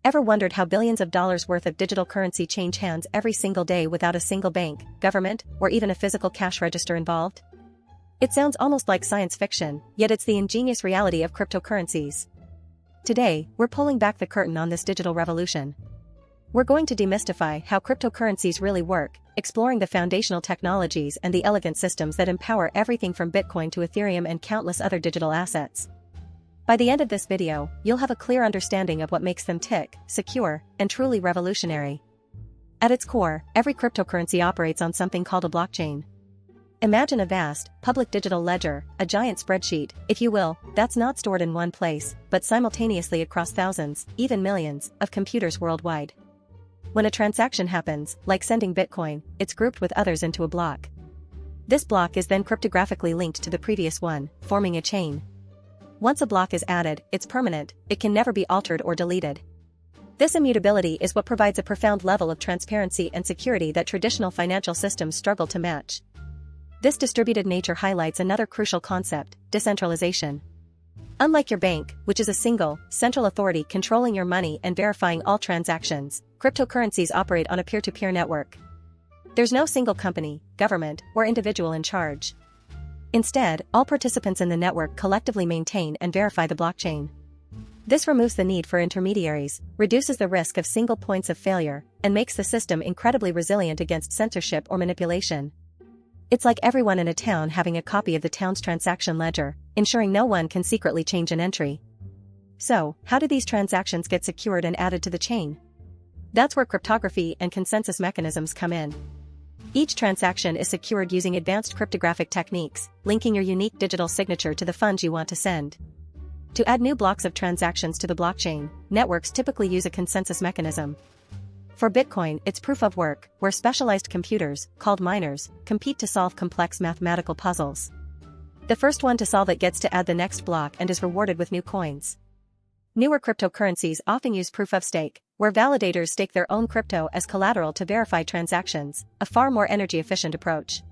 Ever wondered how billions of dollars worth of digital currency change hands every single day without a single bank, government, or even a physical cash register involved? It sounds almost like science fiction, yet it's the ingenious reality of cryptocurrencies. Today, we're pulling back the curtain on this digital revolution. We're going to demystify how cryptocurrencies really work, exploring the foundational technologies and the elegant systems that empower everything from Bitcoin to Ethereum and countless other digital assets. By the end of this video, you'll have a clear understanding of what makes them tick, secure, and truly revolutionary. At its core, every cryptocurrency operates on something called a blockchain. Imagine a vast, public digital ledger, a giant spreadsheet, if you will, that's not stored in one place, but simultaneously across thousands, even millions, of computers worldwide. When a transaction happens, like sending Bitcoin, it's grouped with others into a block. This block is then cryptographically linked to the previous one, forming a chain. Once a block is added, it's permanent, it can never be altered or deleted. This immutability is what provides a profound level of transparency and security that traditional financial systems struggle to match. This distributed nature highlights another crucial concept: decentralization. Unlike your bank, which is a single, central authority controlling your money and verifying all transactions, cryptocurrencies operate on a peer-to-peer network. There's no single company, government, or individual in charge. Instead, all participants in the network collectively maintain and verify the blockchain. This removes the need for intermediaries, reduces the risk of single points of failure, and makes the system incredibly resilient against censorship or manipulation. It's like everyone in a town having a copy of the town's transaction ledger, ensuring no one can secretly change an entry. So, how do these transactions get secured and added to the chain? That's where cryptography and consensus mechanisms come in. Each transaction is secured using advanced cryptographic techniques, linking your unique digital signature to the funds you want to send. To add new blocks of transactions to the blockchain, networks typically use a consensus mechanism. For Bitcoin, it's proof of work, where specialized computers, called miners, compete to solve complex mathematical puzzles. The first one to solve it gets to add the next block and is rewarded with new coins. Newer cryptocurrencies often use proof of stake, where validators stake their own crypto as collateral to verify transactions, a far more energy-efficient approach.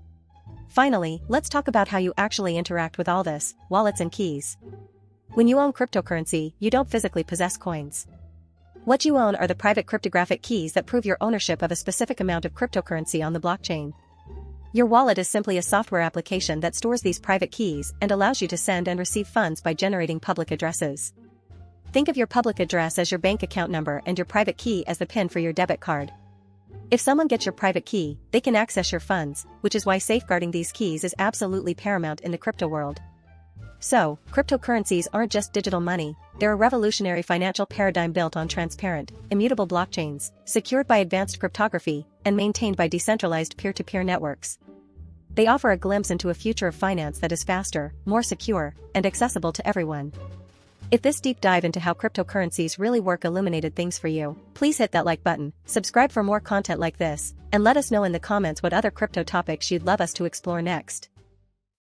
Finally, let's talk about how you actually interact with all this: wallets and keys. When you own cryptocurrency, you don't physically possess coins. What you own are the private cryptographic keys that prove your ownership of a specific amount of cryptocurrency on the blockchain. Your wallet is simply a software application that stores these private keys and allows you to send and receive funds by generating public addresses. Think of your public address as your bank account number and your private key as the PIN for your debit card. If someone gets your private key, they can access your funds, which is why safeguarding these keys is absolutely paramount in the crypto world. So, cryptocurrencies aren't just digital money, they're a revolutionary financial paradigm built on transparent, immutable blockchains, secured by advanced cryptography, and maintained by decentralized peer-to-peer networks. They offer a glimpse into a future of finance that is faster, more secure, and accessible to everyone. If this deep dive into how cryptocurrencies really work illuminated things for you, please hit that like button, subscribe for more content like this, and let us know in the comments what other crypto topics you'd love us to explore next.